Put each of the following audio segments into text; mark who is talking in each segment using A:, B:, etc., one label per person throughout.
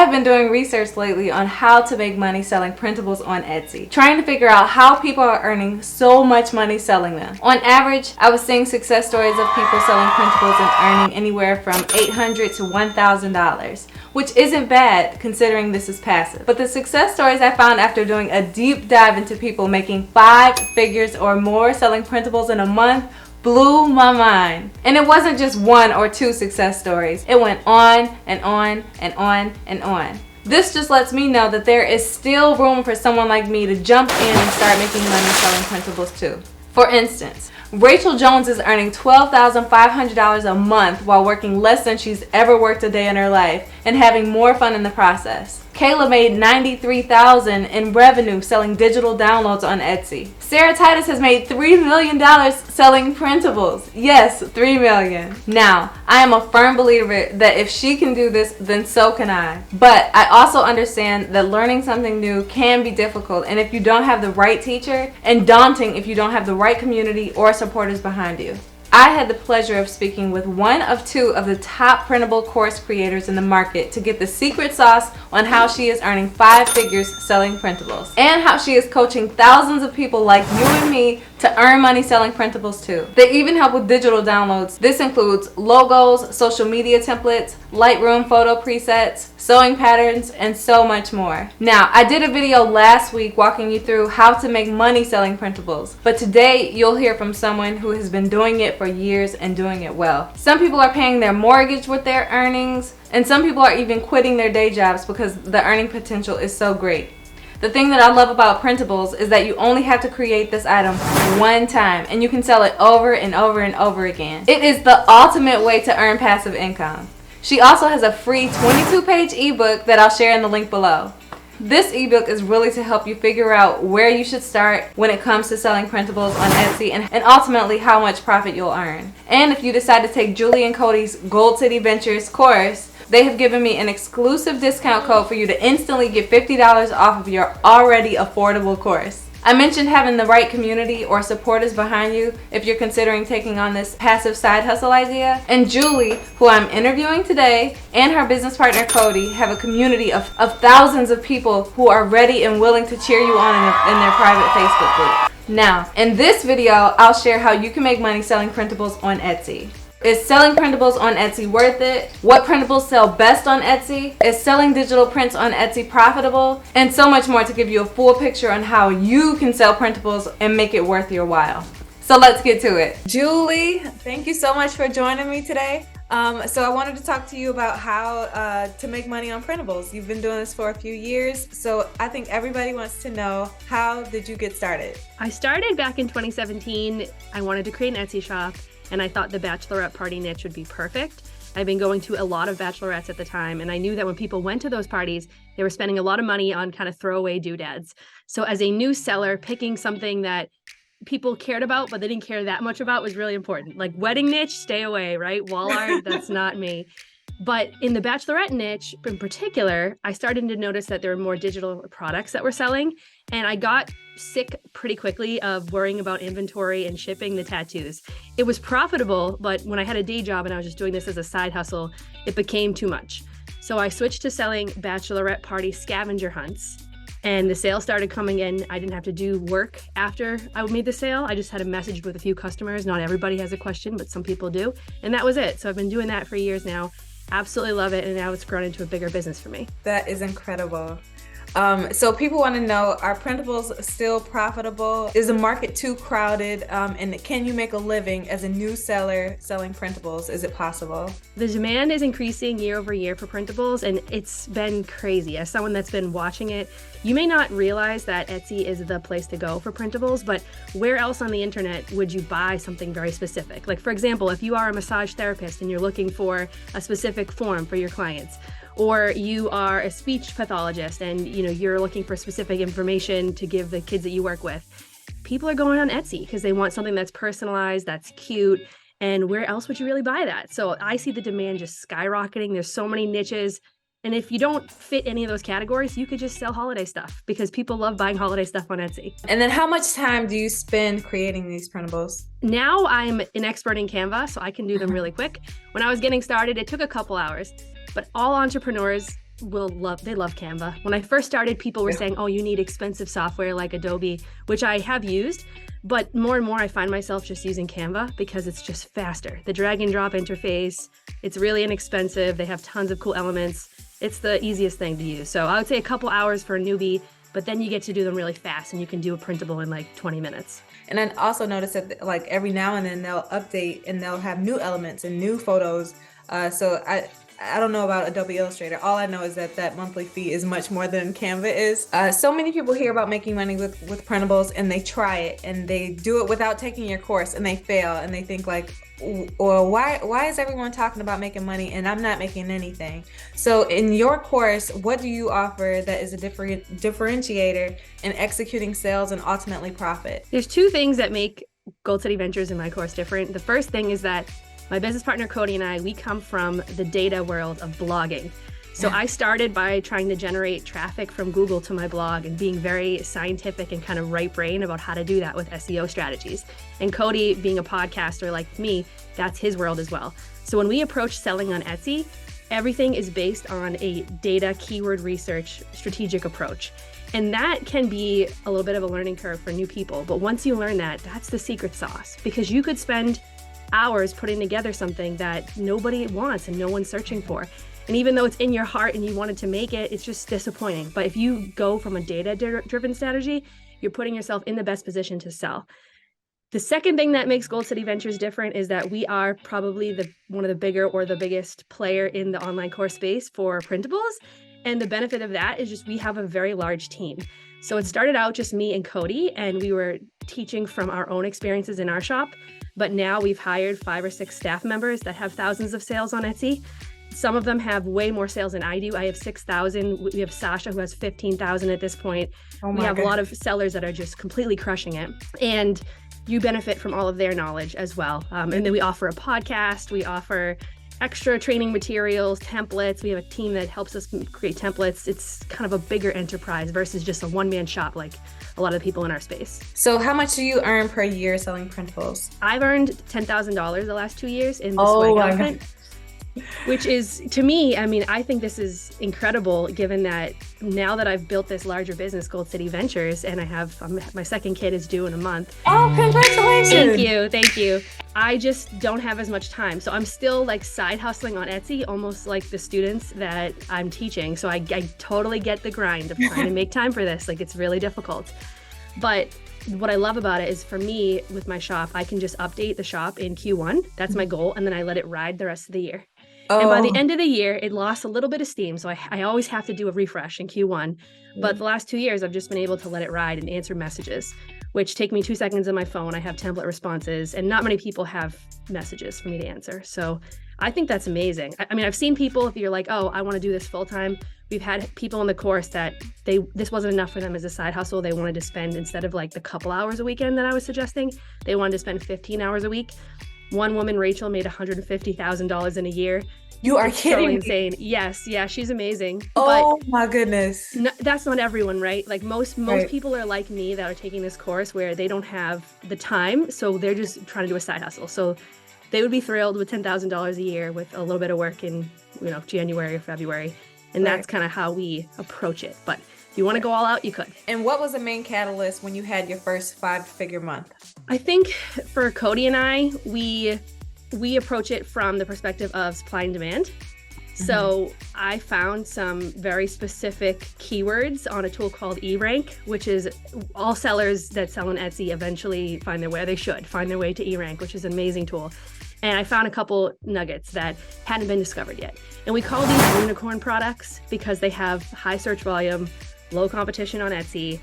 A: have been doing research lately on how to make money selling printables on Etsy, trying to figure out how people are earning so much money selling them. On average, I was seeing success stories of people selling printables and earning anywhere from $800 to $1,000, which isn't bad considering this is passive. But the success stories I found after doing a deep dive into people making 5 figures or more selling printables in a month blew my mind. And it wasn't just 1 or 2 success stories. It went on and on and on and on. This just lets me know that there is still room for someone like me to jump in and start making money selling printables too. For instance, Rachel Jones is earning $12,500 a month while working less than she's ever worked a day in her life and having more fun in the process. Kayla made $93,000 in revenue selling digital downloads on Etsy. Sarah Titus has made $3 million selling printables. Yes, $3 million. Now, I am a firm believer that if she can do this, then so can I. But I also understand that learning something new can be difficult, and if you don't have the right teacher, and daunting if you don't have the right community or supporters behind you. I had the pleasure of speaking with one of 2 of the top printable course creators in the market to get the secret sauce on how she is earning 5 figures selling printables, and how she is coaching thousands of people like you and me to earn money selling printables too. They even help with digital downloads. This includes logos, social media templates, Lightroom photo presets, sewing patterns, and so much more. Now, I did a video last week walking you through how to make money selling printables, but today you'll hear from someone who has been doing it for years and doing it well. Some people are paying their mortgage with their earnings, and some people are even quitting their day jobs because the earning potential is so great. The thing that I love about printables is that you only have to create this item one time and you can sell it over and over and over again. It is the ultimate way to earn passive income. She also has a free 22-page ebook that I'll share in the link below. This ebook is really to help you figure out where you should start when it comes to selling printables on Etsy and ultimately how much profit you'll earn. And if you decide to take Julie and Cody's Gold City Ventures course, they have given me an exclusive discount code for you to instantly get $50 off of your already affordable course. I mentioned having the right community or supporters behind you if you're considering taking on this passive side hustle idea. And Julie, who I'm interviewing today, and her business partner Cody have a community of thousands of people who are ready and willing to cheer you on in their private Facebook group. Now, in this video, I'll share how you can make money selling printables on Etsy. Is selling printables on Etsy worth it? What printables sell best on Etsy? Is selling digital prints on Etsy profitable? And so much more to give you a full picture on how you can sell printables and make it worth your while. So let's get to it. Julie, thank you so much for joining me today. So I wanted to talk to you about how to make money on printables. You've been doing this for a few years, so I think everybody wants to know, how did you get started?
B: I started back in 2017. I wanted to create an Etsy shop, and I thought the bachelorette party niche would be perfect. I've been going to a lot of bachelorettes at the time, and I knew that when people went to those parties, they were spending a lot of money on kind of throwaway doodads. So as a new seller, picking something that people cared about, but they didn't care that much about was really important. Like wedding niche, stay away, right? Wall art, that's not me. But in the bachelorette niche in particular, I started to notice that there were more digital products that were selling. And I got sick pretty quickly of worrying about inventory and shipping the tattoos. It was profitable, but when I had a day job and I was just doing this as a side hustle, it became too much. So I switched to selling bachelorette party scavenger hunts. And the sales started coming in. I didn't have to do work after I made the sale. I just had a message with a few customers. Not everybody has a question, but some people do. And that was it. So I've been doing that for years now. Absolutely love it. And now it's grown into a bigger business for me.
A: That is incredible. So people want to know, are printables still profitable? Is the market too crowded? And can you make a living as a new seller selling printables? Is it possible?
B: The demand is increasing year over year for printables, and it's been crazy. As someone that's been watching it, you may not realize that Etsy is the place to go for printables, but where else on the internet would you buy something very specific? Like, for example, if you are a massage therapist and you're looking for a specific form for your clients, or you are a speech pathologist and you're looking for specific information to give the kids that you work with, people are going on Etsy because they want something that's personalized, that's cute, and where else would you really buy that? So I see the demand just skyrocketing. There's so many niches, and if you don't fit any of those categories, you could just sell holiday stuff because people love buying holiday stuff on Etsy.
A: And then how much time do you spend creating these printables?
B: Now I'm an expert in Canva, so I can do them really quick. When I was getting started, it took a couple hours. But all entrepreneurs they love Canva. When I first started, people were saying, oh, you need expensive software like Adobe, which I have used. But more and more, I find myself just using Canva because it's just faster. The drag and drop interface, it's really inexpensive. They have tons of cool elements. It's the easiest thing to use. So I would say a couple hours for a newbie, but then you get to do them really fast and you can do a printable in like 20 minutes.
A: And I also noticed that like every now and then they'll update and they'll have new elements and new photos. So I don't know about Adobe Illustrator. All I know is that monthly fee is much more than Canva is. So many people hear about making money with printables and they try it and they do it without taking your course and they fail and they think like, or why is everyone talking about making money and I'm not making anything? So in your course, what do you offer that is a differentiator in executing sales and ultimately profit?
B: There's two things that make Gold City Ventures in my course different. The first thing is that my business partner, Cody, and I, we come from the data world of blogging. So I started by trying to generate traffic from Google to my blog and being very scientific and kind of right brain about how to do that with SEO strategies. And Cody, being a podcaster like me, that's his world as well. So when we approach selling on Etsy, everything is based on a data keyword research strategic approach. And that can be a little bit of a learning curve for new people. But once you learn that, that's the secret sauce, because you could spend hours putting together something that nobody wants and no one's searching for. And even though it's in your heart and you wanted to make it, it's just disappointing. But if you go from a data-driven strategy, you're putting yourself in the best position to sell. The second thing that makes Gold City Ventures different is that we are probably one of the bigger or the biggest player in the online course space for printables. And the benefit of that is just we have a very large team. So it started out just me and Cody, and we were teaching from our own experiences in our shop. But now we've hired 5 or 6 staff members that have thousands of sales on Etsy. Some of them have way more sales than I do. I have 6,000. We have Sasha who has 15,000 at this point. We have a lot of sellers that are just completely crushing it. And you benefit from all of their knowledge as well. And then we offer a podcast. We offer extra training materials, templates. We have a team that helps us create templates. It's kind of a bigger enterprise versus just a one-man shop like a lot of the people in our space.
A: So how much do you earn per year selling printables?
B: I've earned $10,000 the last 2 years in the swag outfit, which is, to me, I mean, I think this is incredible given that now that I've built this larger business, Gold City Ventures, and my second kid is due in a month.
A: Oh, congratulations.
B: Thank you. I just don't have as much time. So I'm still like side hustling on Etsy, almost like the students that I'm teaching. So I totally get the grind of trying to make time for this. Like, it's really difficult. But what I love about it is, for me, with my shop, I can just update the shop in Q1. That's my goal. And then I let it ride the rest of the year. Oh. And by the end of the year, it lost a little bit of steam. So I always have to do a refresh in Q1. But the last 2 years, I've just been able to let it ride and answer messages, which take me 2 seconds on my phone. I have template responses, and not many people have messages for me to answer. So I think that's amazing. I mean, I've seen people, if you're like, oh, I want to do this full time. We've had people in the course that this wasn't enough for them as a side hustle. They wanted to spend, instead of like the couple hours a weekend that I was suggesting, they wanted to spend 15 hours a week. One woman, Rachel, made $150,000 in a year.
A: You are kidding me.
B: Insane. Yes. Yeah. She's amazing.
A: Oh my goodness.
B: That's not everyone, right? Like most people are like me that are taking this course where they don't have the time. So they're just trying to do a side hustle. So they would be thrilled with $10,000 a year with a little bit of work in, January or February. And that's kind of how we approach it. But if you want to go all out, you could.
A: And what was the main catalyst when you had your first 5-figure month?
B: I think for Cody and I, we approach it from the perspective of supply and demand. So I found some very specific keywords on a tool called eRank, which is all sellers that sell on Etsy eventually find their way. They should find their way to eRank, which is an amazing tool. And I found a couple nuggets that hadn't been discovered yet. And we call these unicorn products because they have high search volume, low competition on Etsy,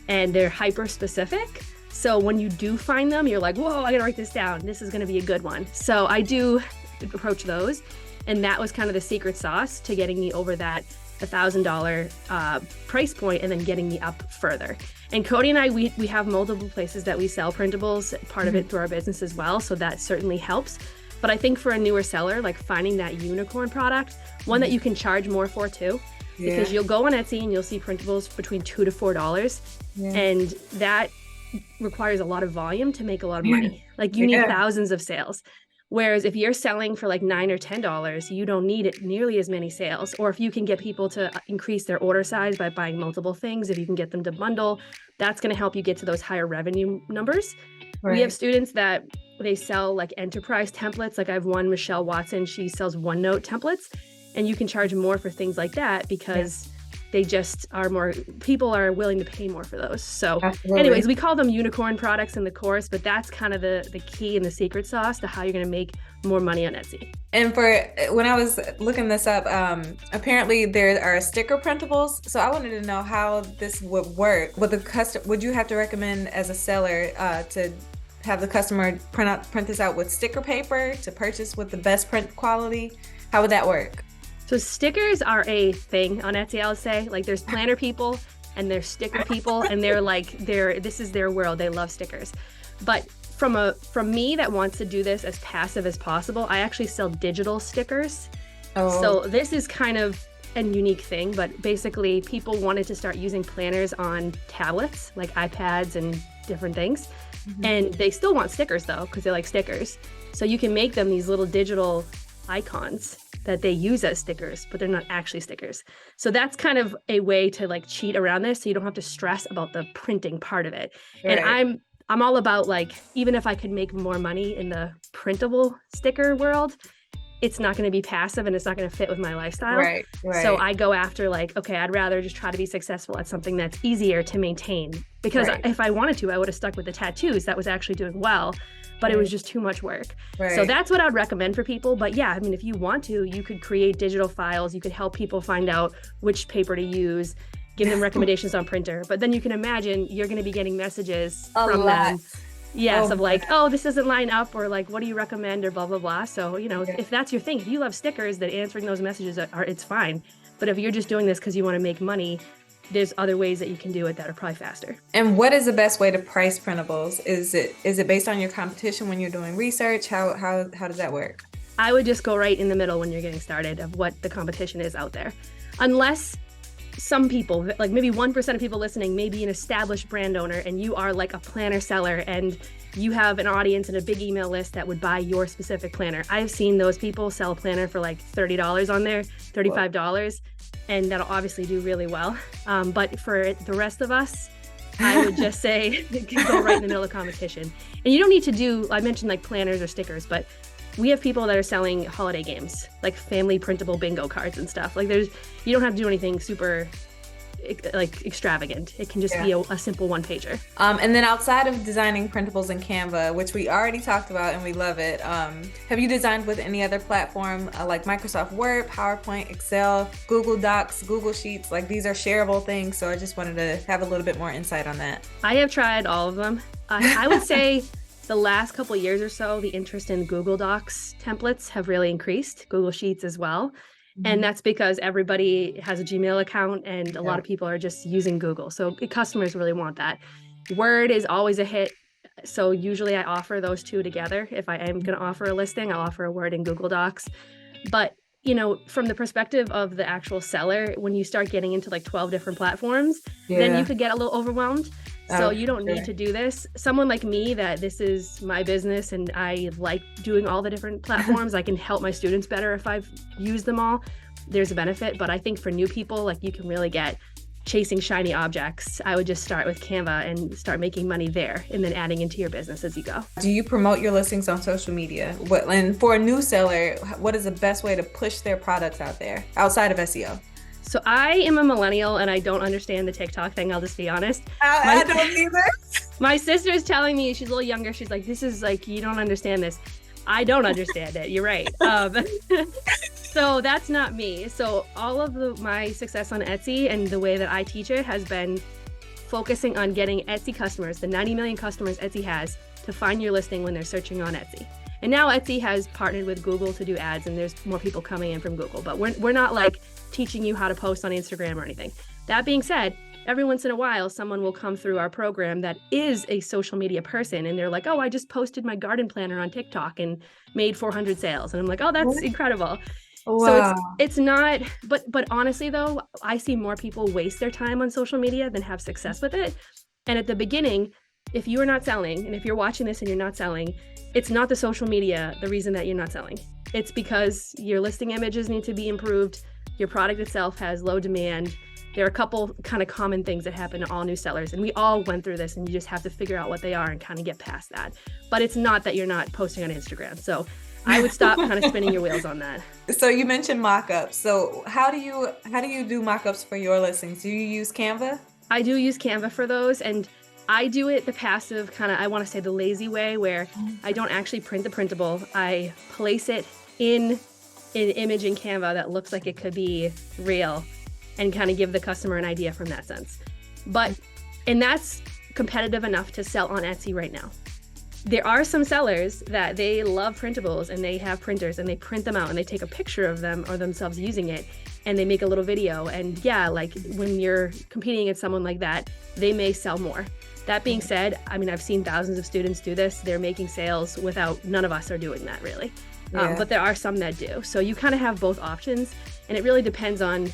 B: and they're hyper specific. So when you do find them, you're like, whoa, I gotta write this down. This is gonna be a good one. So I do approach those. And that was kind of the secret sauce to getting me over that $1,000 price point and then getting me up further. And Cody and I, we have multiple places that we sell printables, part of it through our business as well. So that certainly helps. But I think for a newer seller, like finding that unicorn product, one that you can charge more for too, because you'll go on Etsy and you'll see printables between $2 to $4. And that requires a lot of volume to make a lot of money. Like you need thousands of sales. Whereas if you're selling for like $9 or $10, you don't need it nearly as many sales. Or if you can get people to increase their order size by buying multiple things, if you can get them to bundle, that's going to help you get to those higher revenue numbers.
A: Right.
B: We have students that they sell like enterprise templates. Like I have one, Michelle Watson, she sells OneNote templates, and you can charge more for things like that because they just are more, people are willing to pay more for those. So anyways, we call them unicorn products in the course, but that's kind of the key and the secret sauce to how you're going to make more money on Etsy.
A: And when I was looking this up, apparently there are sticker printables. So I wanted to know how this would work. Would you have to recommend as a seller to have the customer print this out with sticker paper to purchase with the best print quality? How would that work?
B: So stickers are a thing on Etsy, I would say. Like there's planner people and there's sticker people, and this is their world. They love stickers. But from me that wants to do this as passive as possible, I actually sell digital stickers. Oh. So this is kind of a unique thing, but basically people wanted to start using planners on tablets, like iPads and different things. Mm-hmm. And they still want stickers though, because they like stickers. So you can make them these little digital icons that they use as stickers, but they're not actually stickers. So that's kind of a way to like cheat around this, so you don't have to stress about the printing part of it. Right. And I'm all about like, even if I could make more money in the printable sticker world, it's not going to be passive and it's not going to fit with my lifestyle. Right. So I go after like, okay, I'd rather just try to be successful at something that's easier to maintain. Because if I wanted to, I would have stuck with the tattoos. That was actually doing well, but it was just too much work. Right. So that's what I'd recommend for people. But yeah, I mean, if you want to, you could create digital files. You could help people find out which paper to use, give them recommendations on printer. But then you can imagine you're going to be getting messages from them. Yes, of like, oh, this doesn't line up, or like, what do you recommend, or blah, blah, blah. So, if that's your thing, if you love stickers, then answering those messages it's fine. But if you're just doing this because you want to make money, there's other ways that you can do it that are probably faster.
A: And what is the best way to price printables? Is it based on your competition when you're doing research? How does that work?
B: I would just go right in the middle when you're getting started of what the competition is out there. Unless some people, like maybe 1% of people listening, may be an established brand owner and you are like a planner seller and you have an audience and a big email list that would buy your specific planner. I've seen those people sell a planner for like $30 on there, $35, and that'll obviously do really well. But for the rest of us, I would just say go right in the middle of competition. And you don't need to do, I mentioned like planners or stickers, but we have people that are selling holiday games, like family printable bingo cards and stuff. Like you don't have to do anything super like extravagant. It can just be a simple one pager.
A: And then outside of designing printables in Canva, which we already talked about and we love it, have you designed with any other platform like Microsoft Word, PowerPoint, Excel, Google Docs, Google Sheets? Like these are shareable things. So I just wanted to have a little bit more insight on that.
B: I have tried all of them. I would say the last couple of years or so, the interest in Google Docs templates have really increased, Google Sheets as well. Mm-hmm. And that's because everybody has a Gmail account and a lot of people are just using Google. So customers really want that. Word is always a hit. So usually I offer those two together. If I am going to offer a listing, I'll offer a Word and Google Docs. But from the perspective of the actual seller, when you start getting into like 12 different platforms, then you could get a little overwhelmed. So you don't need to do this. Someone like me, that this is my business and I like doing all the different platforms, I can help my students better if I've used them all. There's a benefit, but I think for new people, like you can really get chasing shiny objects. I would just start with Canva and start making money there and then adding into your business as you go.
A: Do you promote your listings on social media? And for a new seller, what is the best way to push their products out there outside of SEO?
B: So I am a millennial and I don't understand the TikTok thing. I'll just be honest.
A: I don't either.
B: My sister's telling me, she's a little younger. She's like, this is like, you don't understand this. I don't understand it. You're right. So that's not me. So all of my success on Etsy and the way that I teach it has been focusing on getting Etsy customers, the 90 million customers Etsy has, to find your listing when they're searching on Etsy. And now Etsy has partnered with Google to do ads, and there's more people coming in from Google. But we're not like teaching you how to post on Instagram or anything. That being said, every once in a while, someone will come through our program that is a social media person, and they're like, oh, I just posted my garden planner on TikTok and made 400 sales. And I'm like, oh, that's incredible. Wow. So it's not, but honestly though, I see more people waste their time on social media than have success with it. And at the beginning, if you are not selling, and if you're watching this and you're not selling, it's not the social media the reason that you're not selling. It's because your listing images need to be improved. Your product itself has low demand. There are a couple kind of common things that happen to all new sellers, and we all went through this, and you just have to figure out what they are and kind of get past that. But it's not that you're not posting on Instagram. So I would stop kind of spinning your wheels on that.
A: So you mentioned mock-ups. So how do you do mock-ups for your listings? Do you use Canva?
B: I do use Canva for those, and I do it the passive kind of, I want to say the lazy way, where I don't actually print the printable. I place it in an image in Canva that looks like it could be real and kind of give the customer an idea from that sense. And that's competitive enough to sell on Etsy right now. There are some sellers that they love printables and they have printers and they print them out and they take a picture of them or themselves using it and they make a little video. And yeah, like when you're competing against someone like that, they may sell more. That being said, I mean, I've seen thousands of students do this. They're making sales without, none of us are doing that really.
A: Yeah.
B: But there are some that do. So you kind of have both options, and it really depends on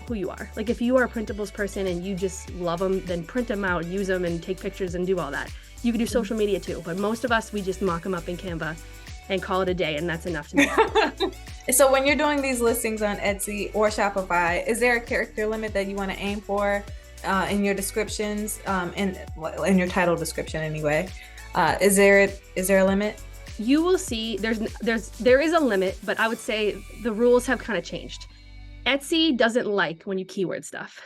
B: who you are. Like if you are a printables person and you just love them, then print them out, use them and take pictures and do all that. You can do social media too, but most of us, we just mock them up in Canva and call it a day, and that's enough to me.
A: So when you're doing these listings on Etsy or Shopify, is there a character limit that you want to aim for in your descriptions, in your title description anyway? Is there a limit?
B: You will see there is a limit, but I would say the rules have kind of changed. Etsy doesn't like when you keyword stuff,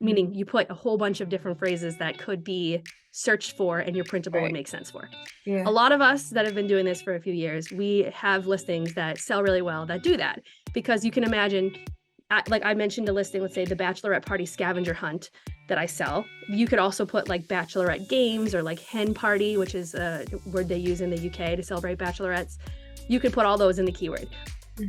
B: meaning you put a whole bunch of different phrases that could be searched for and your printable would make sense for.
A: Yeah.
B: A lot of us that have been doing this for a few years, we have listings that sell really well that do that, because you can imagine, like I mentioned a listing, let's say the bachelorette party scavenger hunt that I sell. You could also put like bachelorette games or like hen party, which is a word they use in the UK to celebrate bachelorettes. You could put all those in the keyword.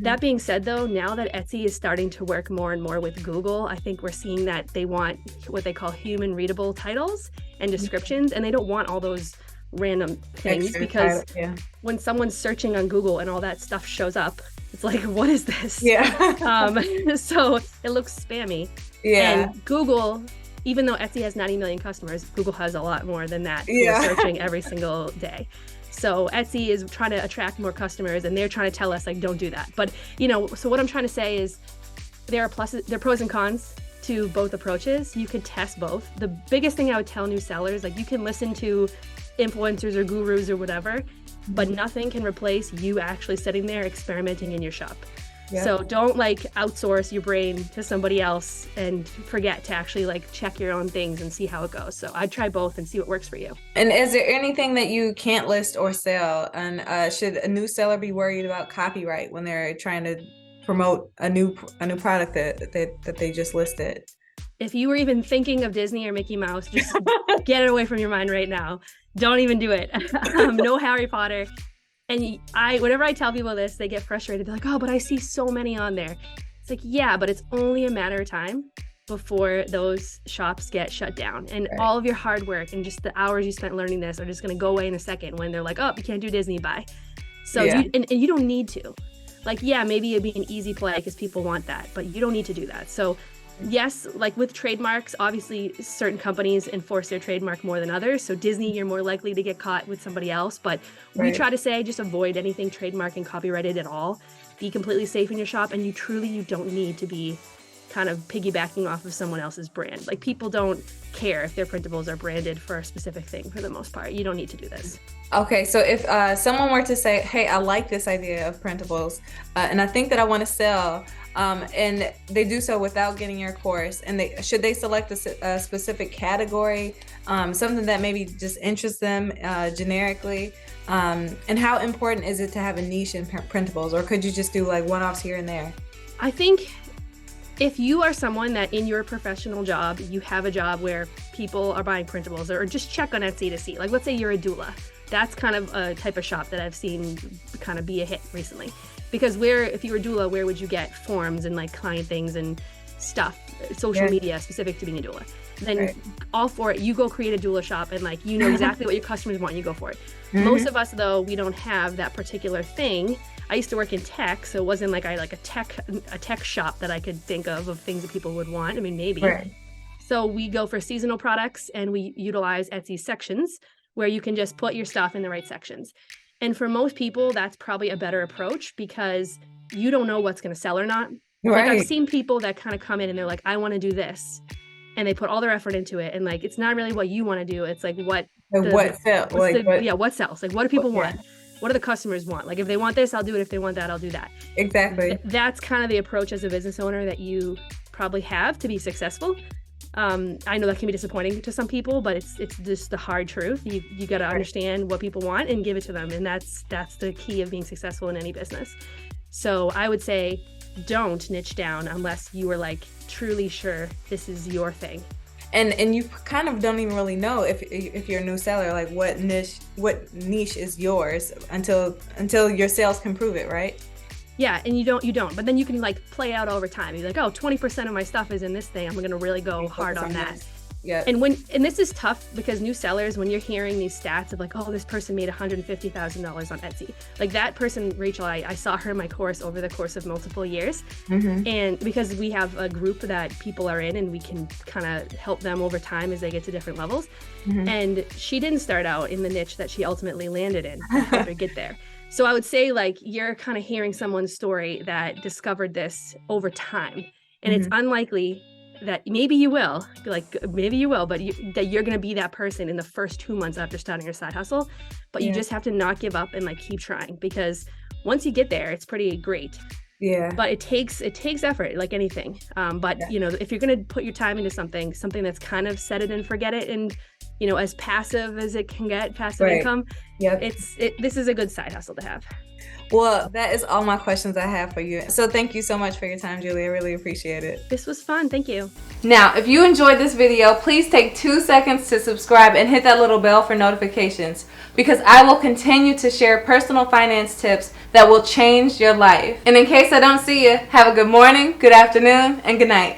B: That being said, though, now that Etsy is starting to work more and more with Google, I think we're seeing that they want what they call human readable titles and descriptions, and they don't want all those random things.
A: Extra
B: because
A: title,
B: when someone's searching on Google and all that stuff shows up, it's like, what is this?
A: Yeah.
B: So it looks spammy.
A: Yeah.
B: And Google, even though Etsy has 90 million customers, Google has a lot more than that who
A: Yeah.
B: are searching every single day. So Etsy is trying to attract more customers, and they're trying to tell us like, don't do that. But so what I'm trying to say is there are pros and cons to both approaches. You can test both. The biggest thing I would tell new sellers, like you can listen to influencers or gurus or whatever, but nothing can replace you actually sitting there experimenting in your shop.
A: Yeah.
B: So don't like outsource your brain to somebody else and forget to actually like check your own things and see how it goes. So I'd try both and see what works for you.
A: And is there anything that you can't list or sell? And should a new seller be worried about copyright when they're trying to promote a new product that they just listed?
B: If you were even thinking of Disney or Mickey Mouse, just get it away from your mind right now. Don't even do it. No Harry Potter. And whenever I tell people this, they get frustrated. They're like, oh, but I see so many on there. It's like, yeah, but it's only a matter of time before those shops get shut down. And all of your hard work and just the hours you spent learning this are just going to go away in a second when they're like, oh, you can't do Disney, bye. So, and you don't need to. Like, yeah, maybe it'd be an easy play because people want that, but you don't need to do that. So yes, like with trademarks, obviously certain companies enforce their trademark more than others. So Disney, you're more likely to get caught with somebody else. But we try to say just avoid anything trademark and copyrighted at all. Be completely safe in your shop, and you don't need to be kind of piggybacking off of someone else's brand. Like people don't care if their printables are branded for a specific thing for the most part. You don't need to do this.
A: Okay, so if someone were to say, hey, I like this idea of printables, and I think that I want to sell, and they do so without getting your course, and should they select a specific category, something that maybe just interests them generically, and how important is it to have a niche in printables, or could you just do like one-offs here and there?
B: I think if you are someone that in your professional job, you have a job where people are buying printables, or just check on Etsy to see, like let's say you're a doula. That's kind of a type of shop that I've seen kind of be a hit recently. Because if you were a doula, where would you get forms and like client things and stuff, social media specific to being a doula? Then all for it, you go create a doula shop and like, you know exactly what your customers want, you go for it. Most of us though, we don't have that particular thing. I used to work in tech, so it wasn't like I like a tech shop that I could think of things that people would want. I mean, maybe. So we go for seasonal products and we utilize Etsy sections where you can just put your stuff in the right sections. And for most people, that's probably a better approach because you don't know what's going to sell or not. Like I've
A: Right.
B: seen people that kind of come in and they're like, I want to do this. And they put all their effort into it. And like, it's not really what you want to do. It's like what
A: And what sell? Like what?
B: what sells? Like, what do people
A: Yeah.
B: want? What do the customers want? Like, if they want this, I'll do it. If they want that, I'll do that.
A: Exactly.
B: That's kind of the approach as a business owner that you probably have to be successful. I know that can be disappointing to some people, but it's just the hard truth. You got to understand what people want and give it to them, and that's the key of being successful in any business. So I would say don't niche down unless you are like truly sure this is your thing.
A: And you kind of don't even really know if you're a new seller, like what niche is yours until your sales can prove it, right?
B: Yeah, and you don't. But then you can like play out over time. You're like, oh, 20% of my stuff is in this thing. I'm gonna really go hard on that.
A: Yeah.
B: And this is tough because new sellers, when you're hearing these stats of like, oh, this person made $150,000 on Etsy. Like that person, Rachel, I saw her in my course over the course of multiple years.
A: Mm-hmm.
B: And because we have a group that people are in and we can kind of help them over time as they get to different levels. Mm-hmm. And she didn't start out in the niche that she ultimately landed in. I helped her get there. So I would say like you're kind of hearing someone's story that discovered this over time. And it's unlikely that maybe you will, but that you're going to be that person in the first 2 months after starting your side hustle. But you just have to not give up and like keep trying, because once you get there, it's pretty great.
A: Yeah.
B: But it takes effort, like anything. But you know, if you're going to put your time into something that's kind of set it and forget it, and you know, as passive as it can get, passive income.
A: Yep.
B: This is a good side hustle to have.
A: Well, that is all my questions I have for you. So thank you so much for your time, Julie. I really appreciate it.
B: This was fun. Thank you.
A: Now, if you enjoyed this video, please take 2 seconds to subscribe and hit that little bell for notifications, because I will continue to share personal finance tips that will change your life. And in case I don't see you, have a good morning, good afternoon, and good night.